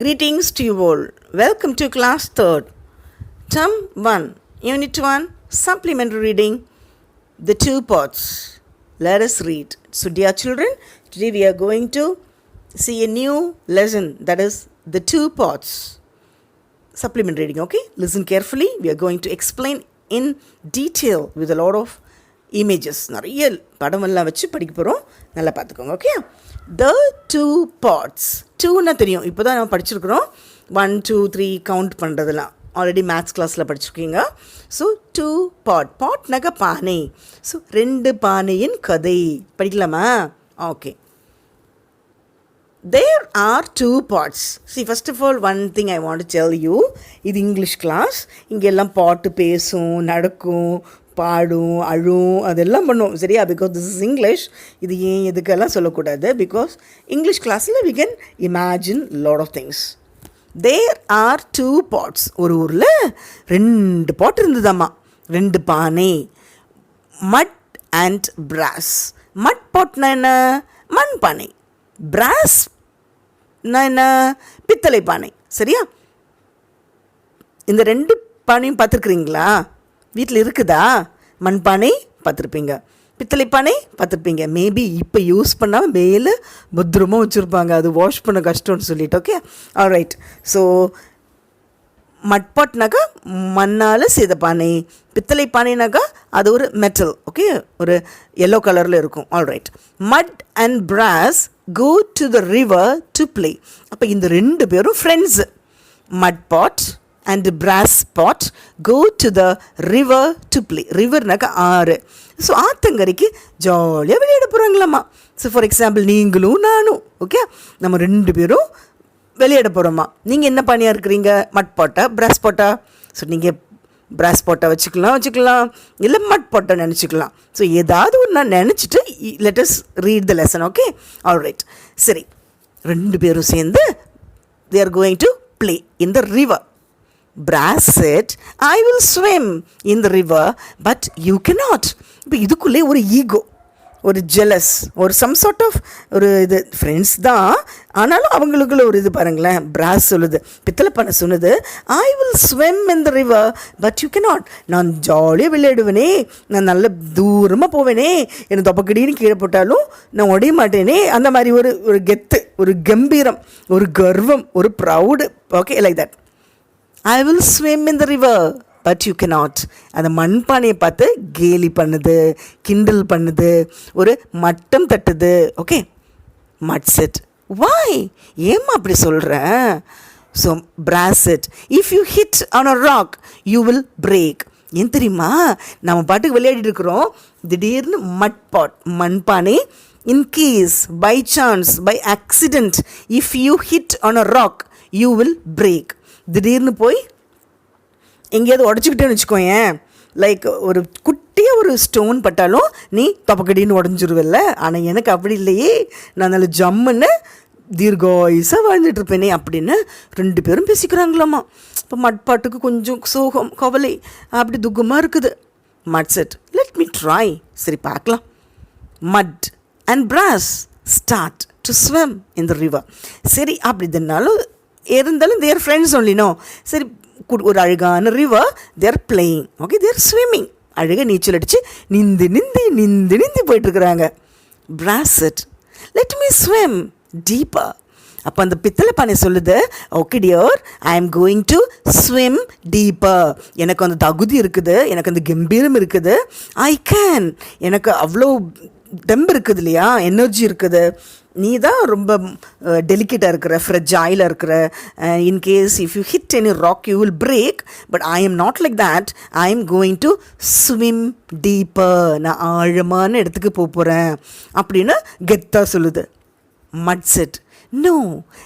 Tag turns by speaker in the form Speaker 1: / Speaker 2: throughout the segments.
Speaker 1: Greetings to you all. Welcome to class 3rd, Term 1, Unit 1, Supplementary Reading, The Two Pots. Let us read. So dear children, today we are going to see a new lesson, that is The Two Pots. Supplementary reading, okay? Listen carefully. We are going to explain in detail with a lot of images. நிறைய படமெல்லாம் வச்சு படிக்க போகிறோம். நல்லா பார்த்துக்கோங்க, okay? The two pots. டூன்னா தெரியும், இப்போ தான் நம்ம படிச்சிருக்கிறோம். 1 2 3 கவுண்ட் பண்ணுறதுலாம் ஆல்ரெடி மேத்ஸ் கிளாஸில் படிச்சிருக்கீங்க. ஸோ டூ பாட்னாக்க பானை. ஸோ ரெண்டு பானையின் கதை படிக்கலாமா? Okay. There are two pots. See, first of all, one thing I want to tell you, இது இங்கிலீஷ் கிளாஸ். இங்கெல்லாம் பாட்டு பேசும், நடக்கும், பாடும், அழும், அதெல்லாம் பண்ணும், சரியா? Because this is English. இது ஏன் எதுக்கெல்லாம் சொல்லக்கூடாது? பிகாஸ் இங்கிலீஷ் கிளாஸில் we can imagine lot of things. There are two boats. ஒரு ஊரில் 2 பாட் இருந்ததாம்மா, 2 பானை. மட் அண்ட் பிராஸ். மட் பாட்னா என்ன? மண் பானை. பிராஸ் என்ன? பித்தளை பானை, சரியா? இந்த 2 பானையும் பார்த்துருக்குறீங்களா? வீட்டில் இருக்குதா? மண்பானை பார்த்துருப்பீங்க, பித்தளை பானை பார்த்துருப்பீங்க. மேபி இப்போ யூஸ் பண்ணால் மேலே பத்திரமாக வச்சுருப்பாங்க, அது வாஷ் பண்ண கஷ்டம்னு சொல்லிட்டு. Okay, alright. ஸோ மட்பாட்னாக்கா மண்ணால் செய்த பானை, பித்தளை பானைனாக்கா அது ஒரு மெட்டல், ஓகே, ஒரு எல்லோ கலரில் இருக்கும். Alright. Mud and brass go to the river to play. அப்போ இந்த 2 பேரும் friends. Mud pot and brass pot go to the river to play. ரிவர்னாக்கா ஆறு. ஸோ ஆத்தங்கரைக்கு ஜாலியாக விளையாட போகிறாங்களாம்மா. ஸோ ஃபார் எக்ஸாம்பிள் நீங்களும் நானும், ஓகே, நம்ம 2 பேரும் விளையாட போகிறோம்மா. நீங்கள் என்ன பானியாக இருக்கிறீங்க? மட் பாட்டா பிராஸ் பாட்டா? ஸோ நீங்கள் பிராஸ் பாட்டை வச்சுக்கலாம், இல்லை மட் பாட்டை நினச்சிக்கலாம். ஸோ ஏதாவது ஒன்று நான் நினச்சிட்டு let us read the lesson, okay? Alright. சரி, 2 பேரும் சேர்ந்து they are going to play in the river. Brass said, I will swim in the river, but you cannot. இப்போ இதுக்குள்ளே ஒரு ஈகோ, ஒரு ஜெலஸ், ஒரு சம் சார்ட் ஆஃப் ஒரு இது ஃப்ரெண்ட்ஸ் தான், ஆனாலும் அவங்களுக்குள்ள ஒரு இது பாருங்களேன். பிராஸ் சொல்லுது, பித்தளை பானை சொன்னது, ஐ will swim in the river but you cannot. நான் ஜாலியாக விளையாடுவேனே, நான் நல்ல தூரமாக போவேனே, எனக்கு தொப்பக்கடின்னு கீழே போட்டாலும் நான் உடைய மாட்டேனே. அந்த மாதிரி ஒரு கெத்து, ஒரு கம்பீரம், ஒரு கர்வம், ஒரு proud, okay, like that. I will swim in the river but you cannot. அந்த மண்பானையை பார்த்து கேலி பண்ணுது, கிண்டல் பண்ணுது, ஒரு மட்டம் தட்டுது, ஓகே? மட் செட், வாய், ஏம்மா அப்படி சொல்கிறேன்? So brass said, if you hit on a rock you will break. ஏன் தெரியுமா? நம்ம பாட்டுக்கு விளையாடிட்டு இருக்கிறோம், திடீர்னு மண்பானை in case by chance by accident if you hit on a rock you will break. திடீர்னு போய் எங்கேயாவது உடச்சிக்கிட்டேன்னு வச்சுக்கோயேன், லைக் ஒரு குட்டியாக ஒரு ஸ்டோன் பட்டாலும் நீ தொப்பக்கடின்னு உடஞ்சிருவில்ல. ஆனால் எனக்கு அப்படி இல்லையே, நான் நல்ல ஜம்முன்னு தீர்காயுசாக வாழ்ந்துட்டுருப்பேனே அப்படின்னு 2 பேரும் பேசிக்கிறாங்களாம்மா. இப்போ மட்பாட்டுக்கு கொஞ்சம் சோகம், கவலை, அப்படி துக்கமாக இருக்குது. மட் செட், லெட் மீ ட்ரை. சரி பார்க்கலாம். Mud and brass start to swim in the river. சரி, அப்படி இருந்தாலும் தேர் ஃப்ரெண்ட்ஸ் ஒன்லினோ. சரி, ஒரு அழகான river, they're playing, okay, they're swimming. அழகாக நீச்சல் அடித்து நிந்தி போயிட்டுருக்குறாங்க. Brass said, let me swim deeper. அப்போ அந்த பித்தளை பானை சொல்லுது, okay dear, I am going to swim deeper. எனக்கு அந்த தகுதி இருக்குது, எனக்கு அந்த கம்பீரம் இருக்குது, ஐ கேன், எனக்கு அவ்வளோ டெம்பு இருக்குது இல்லையா, எனர்ஜி இருக்குது. நீ தான் ரொம்ப டெலிகேட்டாக இருக்கிற, ஃப்ரெஜைலாக இருக்கிற. In case if you hit any rock you will break, but I am not like that. I am going to swim deeper. நான் ஆழமான இடத்துக்கு போகிறேன் அப்படின்னு கெத்தாக சொல்லுது. Mud said, no,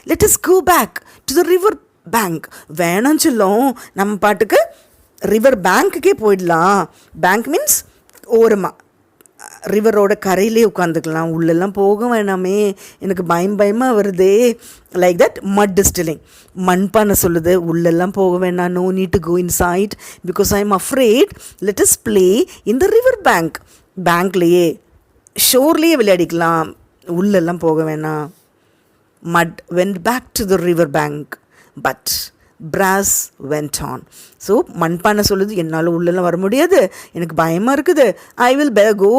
Speaker 1: let us go back to the river bank. வேணாம் சொல்லும், நம்ம பாட்டுக்கு ரிவர் பேங்க்குக்கே போயிடலாம். பேங்க் மீன்ஸ் ஓரமாக, ரிவரோட கரையிலே உட்காந்துக்கலாம், உள்ளெல்லாம் போக வேணாமே, எனக்கு பயமாக வருதே, லைக் தட். மட் டிஸ்டிலிங், மண்பானை சொல்லுது, உள்ளெல்லாம் போக வேணாம், no need to go inside because I am afraid, let us play in the river bank. பேங்க்லேயே ஷோர்லேயே விளையாடிக்கலாம், உள்ளெல்லாம் போக வேணாம். mud went back to the river bank, but brass went on. So மண்பானை சொல்லுது, என்னால் உள்ளெல்லாம் வர முடியாது, எனக்கு பயமாக இருக்குது, I will go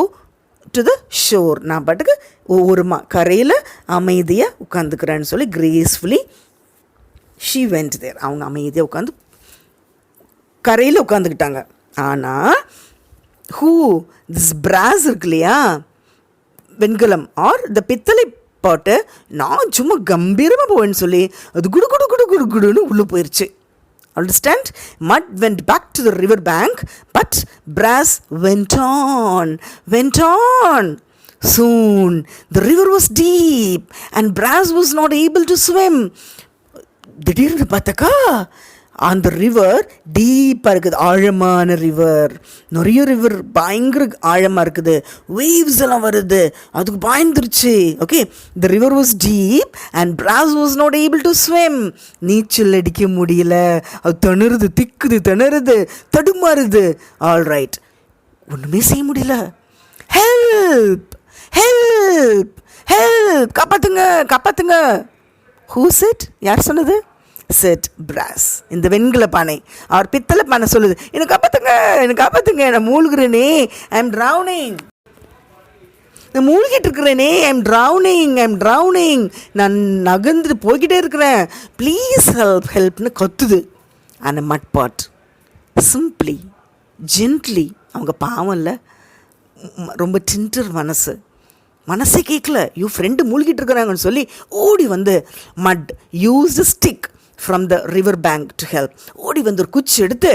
Speaker 1: to the shore. நான் பாட்டுக்கு ஓரமாக கரையில் அமைதியாக உட்காந்துக்கிறேன்னு சொல்லி gracefully she went there. அவங்க அமைதியாக உட்காந்து கரையில் உட்காந்துக்கிட்டாங்க. ஆனால் திஸ் brass இருக்கு இல்லையா, வெண்கலம் ஆர் த பித்தளை பாட்டு, நான் சும்மா கம்பீரமாக போவேன்னு சொல்லி அது குடு குடு குடு குடு குடுன்னு உள்ளே போயிடுச்சு. Understand? Mud went back to the river bank, but brass went on. Soon the river was deep and brass was not able to swim. திடீர்னு பார்த்தாக்கா அந்த ரிவர் டீப்பாக இருக்குது, ஆழமான ரிவர். நிறைய ரிவர் பயங்கர ஆழமாக இருக்குது, வேவ்ஸ் எல்லாம் வருது, அதுக்கு பயந்துருச்சு. Okay, the river was deep and brass was not able to swim. நீச்சல் அடிக்க முடியல, அது திணறுது, திணறுது, தடுமாறுது. ஆல் ரைட், ஒன்றுமே செய்ய முடியல. ஹெல்ப் ஹெல்ப் ஹெல்ப், காப்பாத்துங்க. Who set? யார் சொன்னது? Set brass. இந்த வெண்கல பானை அவர் பித்தளை பானை சொல்லுது, எனக்கு காப்பாத்துங்க, நான் மூழ்கிறேனே, ஐ எம் ட்ரௌனிங், நான் மூழ்கிட்டு இருக்கிறேனே, ஐ எம் ட்ரௌனிங், நான் நகர்ந்துட்டு போய்கிட்டே இருக்கிறேன், ப்ளீஸ் ஹெல்ப்னு கத்துது. அந்த மட் பாட் சிம்பிளி ஜென்ட்லி, அவங்க பாவம் இல்லை, ரொம்ப டெண்டர் மனசே கேட்கல, ஃப்ரெண்டு மூழ்கிட்டு இருக்கிறாங்கன்னு சொல்லி ஓடி வந்து மட் use stick from the river bank to help. ஓடி வந்து ஒரு குச்சி எடுத்து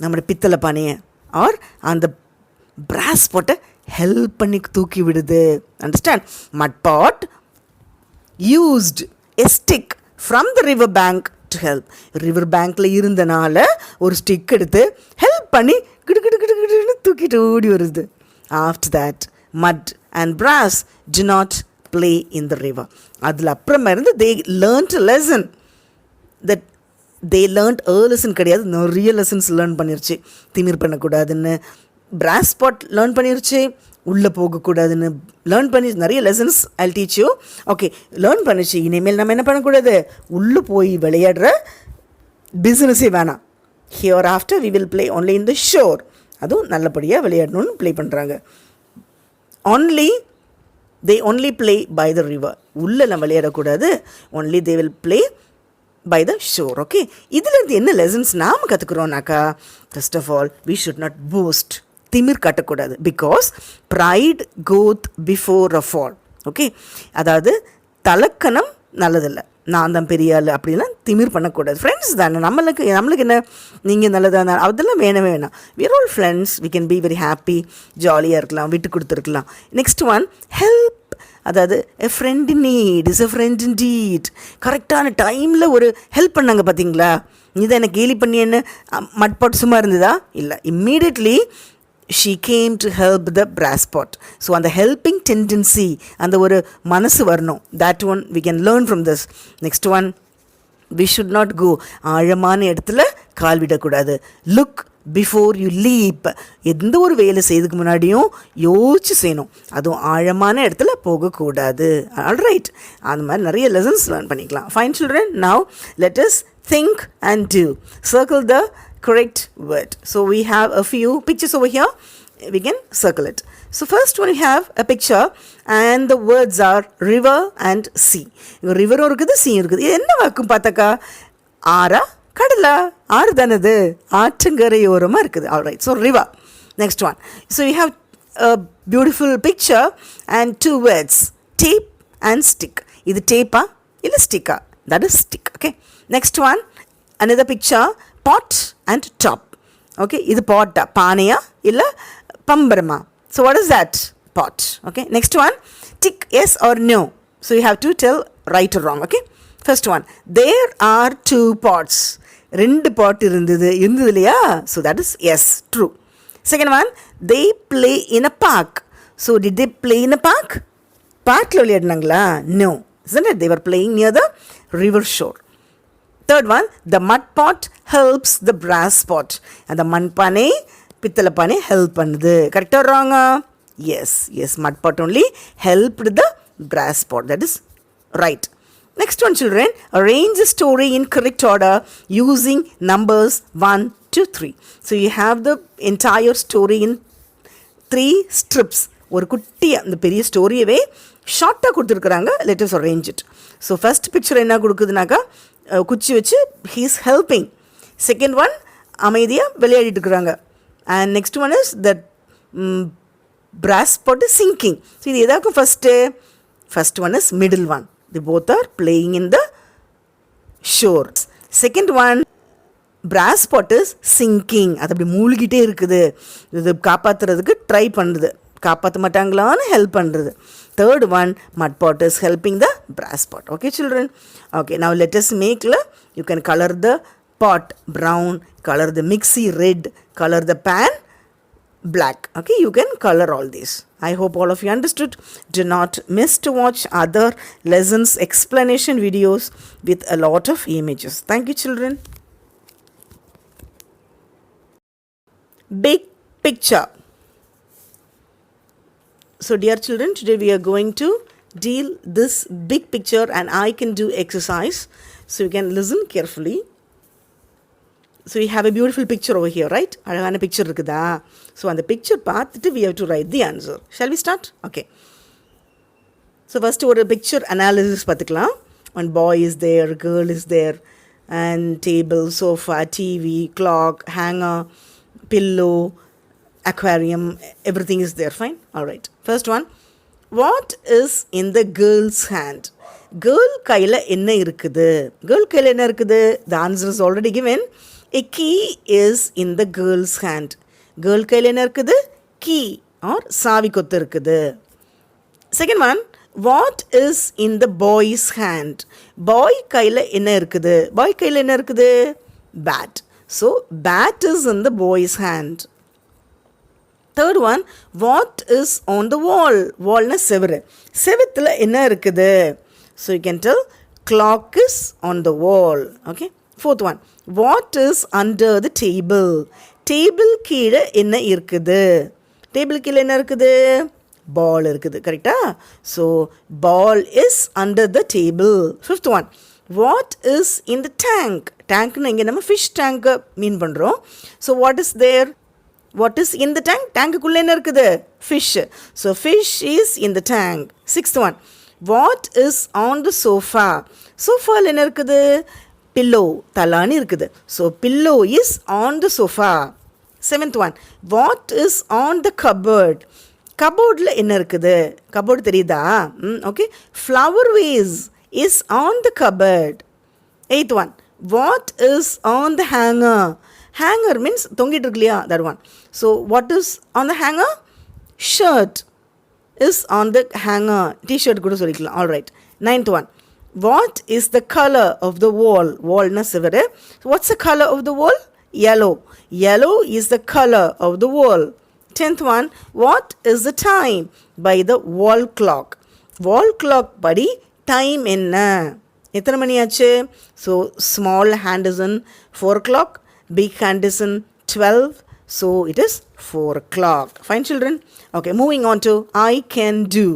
Speaker 1: நம்மளோட பித்தளை பானையை ஆர் அந்த பிராஸ் பாட்டை ஹெல்ப் பண்ணி தூக்கி விடுது. Understand? Mud pot used a stick from the river bank to help. River பேங்க்கில் இருந்தனால ஒரு ஸ்டிக் எடுத்து ஹெல்ப் பண்ணி கிடு தூக்கிட்டு ஓடி வருது. ஆஃப்டர் தேட் மட் and brass do not play in the river. அதில் அப்புறமா இருந்து they learnt a lesson that they learnt a lesson கிடையாது, நிறைய லெசன்ஸ் லேர்ன் பண்ணிருச்சு. திமிர் பண்ணக்கூடாதுன்னு brass pot லேர்ன் பண்ணிருச்சு, உள்ளே போகக்கூடாதுன்னு லேர்ன் பண்ணி நிறைய lessons I'll teach you. Okay, learn பண்ணிச்சு. இனிமேல் நம்ம என்ன பண்ணக்கூடாது, உள்ளே போய் விளையாடுற பிஸ்னஸே வேணாம். Here after we will play only in the shore. அதுவும் நல்லபடியாக விளையாடணும்னு ப்ளே பண்ணுறாங்க. they only play by the river. உள்ளெல்லாம் விளையாடக்கூடாது, only they will play by the shore. Okay, இதிலேருந்து என்ன லெசன்ஸ் நாம் கற்றுக்குறோம்னாக்கா, first of all we should not boast. திமிர் காட்டக்கூடாது, because pride goeth before a fall. Okay, அதாவது தலக்கணம் நல்லதில்லை, நான் தான் பெரிய ஆள் அப்படிலாம் திமிர் பண்ணக்கூடாது. ஃப்ரெண்ட்ஸ் தானே, நம்மளுக்கு என்ன, நீங்கள் நல்லதாக அதெல்லாம் வேணாம். we are all friends, we can be very happy, ஜாலியாக இருக்கலாம், விட்டு கொடுத்துருக்கலாம். Next one, help. அதாவது a friend in need is a friend indeed. கரெக்டான டைமில் ஒரு ஹெல்ப் பண்ணாங்க பார்த்தீங்களா, இதை எனக்கு கேலி பண்ணியன்னு மட்பாட் சும்மா இருந்ததா? இல்லை, immediately she came to help the brass pot. So அந்த helping tendency, அந்த ஒரு மனசு வரணும். That one we can learn from this. Next one, we should not go. ஆழமான இடத்துல கால் விடக்கூடாது. Look before you leap. எந்த ஒரு வேலை செய்யறதுக்கு முன்னாடியும் யோசிச்சு செய்யணும், அதுவும் ஆழமான இடத்துல போகக்கூடாது. ஆல்ரைட், அந்த மாதிரி நிறைய லெசன்ஸ் லேர்ன் பண்ணிக்கலாம். Fine children, now let us think and do. Circle the correct word. So we have a few pictures over here, we can circle it. So first one, we have a picture and the words are river and sea. River இருக்குது, sea இருக்குது. இது என்ன வாக்கும் பார்த்தாக்கா, ஆறா கடலா? ஆறு தானது, ஆற்றங்கரையோரமாக இருக்குது. Alright, so river. Next one, so we have a beautiful picture and two words, tape and stick. இது டேப்பா இல்லை ஸ்டிக்கா? That is stick. Okay, next one, another picture, pot and top. Okay, இது பாட்டா, பானையா இல்லை பம்பரமா? So what is that? Pot. Okay, next one, tick yes or no. So you have to tell right or wrong. Okay, first one, there are two pots. ரெண்டு பாட் இருந்தது இல்லையா? So that is yes, true. Second one, they play in a park. So did they play in a park? பார்க்கில் விளையாடினாங்களா? No, isn't it? They were playing near the river shore. Third one, the mud pot helps the brass pot. அந்த மண்பானை பித்தளை பானை help பண்ணுது. கரெக்டாக ராங்கா? Yes, mud pot only helped the brass pot. That is right. Next one, children, arrange the story in correct order using numbers 1 to 3. So you have the entire story in 3 strips. ஒரு குட்டி அந்த பெரிய ஸ்டோரியவே ஷார்ட்டாக கொடுத்துருக்குறாங்க. Let us arrange it. So first picture என்ன கொடுக்குதுனாக்கா, குச்சி வச்சு he is helping. Second one அமைதியாக விளையாடிட்டு இருக்கிறாங்க. And next one is that brass pot is sinking. So இது எதாக்கும் first one is middle one. They both are playing in the shore. Second one, brass pot is sinking. அது அப்படி மூழ்கிட்டே இருக்குது. இது காப்பாற்றுறதுக்கு try பண்ணுறது, காப்பாற்ற மாட்டாங்களான்னு ஹெல்ப் பண்ணுறது. Third one, mud pot is helping the brass pot. Okay children? Okay, now let us make, you can color the pot brown, color the mixie red, color the pan black. Okay, you can color all these. I hope all of you understood. Do not miss to watch other lessons explanation videos with a lot of images. Thank you children. Big picture. So dear children, today we are going to deal this big picture and I can do exercise. So you can listen carefully. So we have a beautiful picture over here, right? அழகான picture இருக்குதா? So அந்த picture பார்த்துட்டு we have to write the answer. Shall we start? Okay. So first ஒரு picture analysis பார்த்துக்கலாம். One boy is there, girl is there, and table, sofa, TV, clock, hanger, pillow, aquarium, everything is there. Fine? Alright. First one. What is in the girl's hand? Girl கையில் என்ன இருக்குது? Girl கையில் என்ன இருக்குது? The answer is already given. A key is in the girl's hand. Girl கையில் என்ன இருக்குது? Key or சாவி கொத்து இருக்குது. Second one, what is in the boy's hand? Boy கையில் என்ன இருக்குது? Boy கையில் என்ன இருக்குது? Bat. So, bat is in the boy's hand. Third one, what is on the wall? Wallna செவரு. செவத்தில் என்ன இருக்குது? So, you can tell clock is on the wall. Okay. Fourth one, what is under the table? Table கீழே என்ன இருக்குது? Table கீழே என்ன இருக்குது? Ball இருக்குது. கரெக்டா? So, ball is under the table. Fifth one, what is in the tank? Tankனா இங்கே நம்ம fish tank மீன் பண்ணுறோம். So, what is there? What is in the tank? Tankக்குள்ளே என்ன இருக்குது? Fish. So, fish is in the tank. Sixth one, what is on the sofa? Sofaவில் என்ன இருக்குது? Pillow, தலானி இருக்குது. So, pillow is on the sofa. Seventh one, what is on the cupboard? Cupboardல என்ன இருக்குது? Cupboard தெரியுதா? Okay. Flower vase is on the cupboard. Eighth one, what is on the hanger? Hanger means தொங்கிட்டு இருக்கு இல்லையா? That one. So, what is on the hanger? Shirt is on the hanger. T-shirt கூட சொல்லிக்கலாம். Alright. Ninth one, what is the color of the wall? Wall na severe. What's the color of the wall? Yellow. Yellow is the color of the wall. 10th one, what is the time? By the wall clock. Wall clock படி time என்ன? எத்தனை மணி ஆச்சு? So, small hand is in 4 o'clock. Big hand is in 12. So, it is 4 o'clock. Fine children? Okay, moving on to I can do.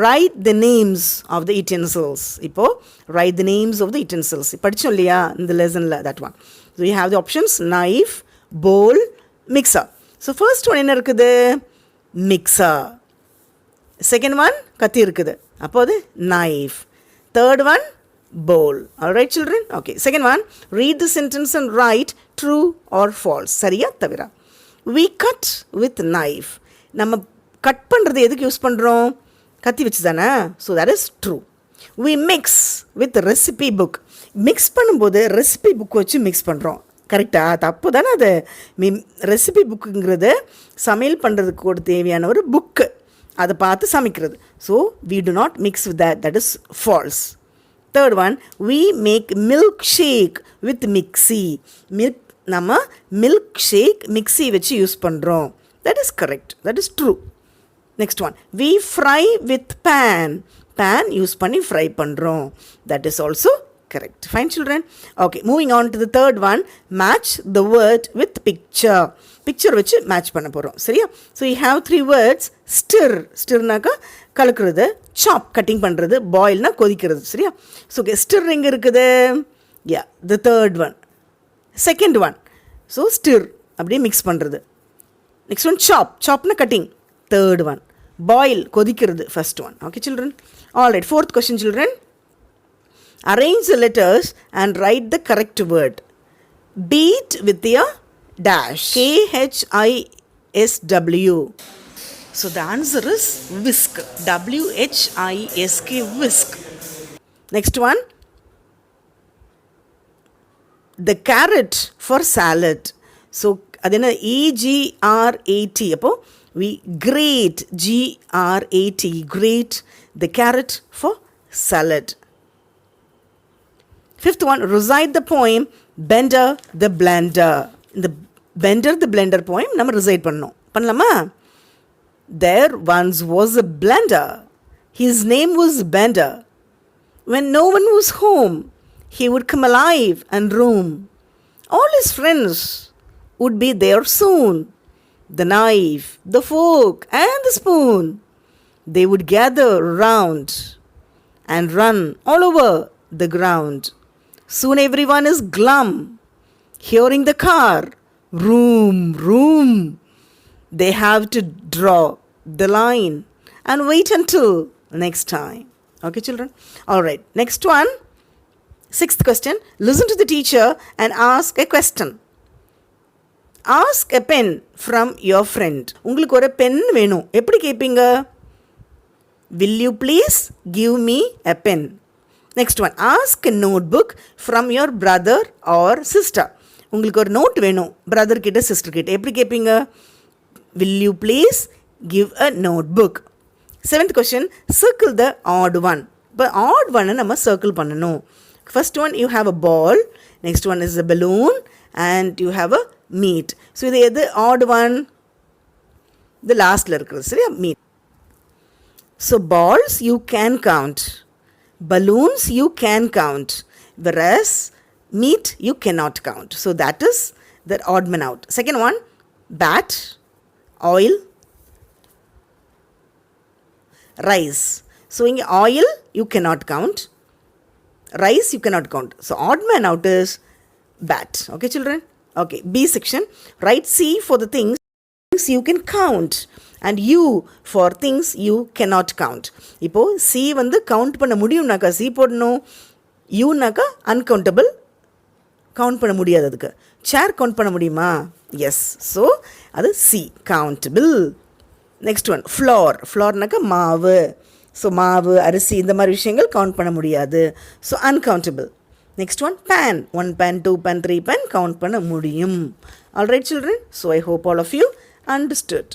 Speaker 1: Write the names of the utensils. இப்போ write the names of the utensils. படிச்சோம் இல்லையா இந்த லெசனில் that one. So you have the options knife, bowl, mixer. So first one என்ன இருக்குது? Mixer. Second one கத்தி இருக்குது. அப்போ அது knife. Third one bowl. Alright children? Okay. Second one, read the sentence and write true or false. சரியா தவிர. We cut with knife. நம்ம cut பண்ணுறது எதுக்கு யூஸ் பண்ணுறோம்? கத்தி வச்சு தானே. So that is true. We mix with recipe book. Mix பண்ணும்போது ரெசிபி புக் வச்சு மிக்ஸ் பண்ணுறோம். கரெக்டாக? தப்பு தானே அது. ரெசிபி புக்குங்கிறது சமையல் பண்ணுறதுக்கு கூட தேவையான ஒரு புக்கு, அதை பார்த்து சமைக்கிறது. So we do not mix with that is false. Third one, we make milk shake with mixie. நம்ம மில்க் ஷேக் மிக்ஸி வச்சு யூஸ் பண்ணுறோம். That is correct. That is true. Next one, we fry with pan. Pan use பண்ணி fry பண்ணுறோம். That is also correct. Fine children? Okay, moving on to the third one, match the word with picture. Picture வச்சு match பண்ண போகிறோம். சரியா? So you have 3 words. Stir. Stirனாக்கா கலக்கிறது. சாப் cutting பண்ணுறது, பாயில்னா கொதிக்கிறது. சரியா? ஸோ ஸ்டிர் எங்கே இருக்குது? Yeah, the third one. Second one, so stir அப்படியே மிக்ஸ் பண்ணுறது. நெக்ஸ்ட் ஒன் சாப், சாப்னா கட்டிங், தேர்ட் ஒன். பாயில் கொதிக்கிறது, first one. Okay children? All right. Fourth question children. Arrange the letters and write the correct word. Beat with a dash. KHISW. So the answer is whisk. WHISK, whisk. Next one. The carrot for salad. So adena EGRAT. Appo we grate, GRAT, grate the carrot for salad. Fifth one, recite the poem Bender the Blender. இந்த Bender the Blender poem நம்ம recite பண்ணலாமா? There once was a blender. His name was Bender. When no one was home, he would come alive and roam. All his friends would be there soon. The knife, the fork and the spoon. They would gather round and run all over the ground. Soon everyone is glum, hearing the car, room, room. They have to draw the line and wait until next time. Okay, children? All right. Next one. Sixth question. Listen to the teacher and ask a question. Ask a pen from your friend. உங்களுக்கு ஒரு pen வேணும். எப்படி கேட்பீங்க? Will you please give me a pen? Next one, ask a notebook from your brother or sister. உங்களுக்கு ஒரு note வேணும், brother கிட்ட sister கிட்ட. எப்படி கேட்பீங்க? Will you please give a notebook? Seventh question, circle the odd one. இப்போ odd one நம்ம circle பண்ணணும். First one, you have a ball. Next one is a balloon and you have a meat. So இது எது odd one? The lastல இருக்கிறது, சரியா? meat. So balls you can count. Balloons you can count, whereas meat you cannot count. So that is the odd man out. Second one, bat, oil, rice. So in oil you cannot count, rice you cannot count. So odd man out is bat. Okay children? Okay, B section. Write C for the things you can count and U for things you cannot count. இப்போ C வந்து count பண்ண முடியும்னாக்கா C போடணும். Uனாக்கா uncountable, count பண்ண முடியாது. அதுக்கு சேர் count பண்ண முடியுமா? Yes. So அது C, countable. Next one, flour. ஃப்ளோர்னாக்கா மாவு. ஸோ மாவு, அரிசி இந்த மாதிரி விஷயங்கள் கவுண்ட் பண்ண முடியாது. So uncountable. Next one, pan. 1 pan, 2 pan, 3 pan, count பண்ண முடியும். All right children? So I hope all of you understood.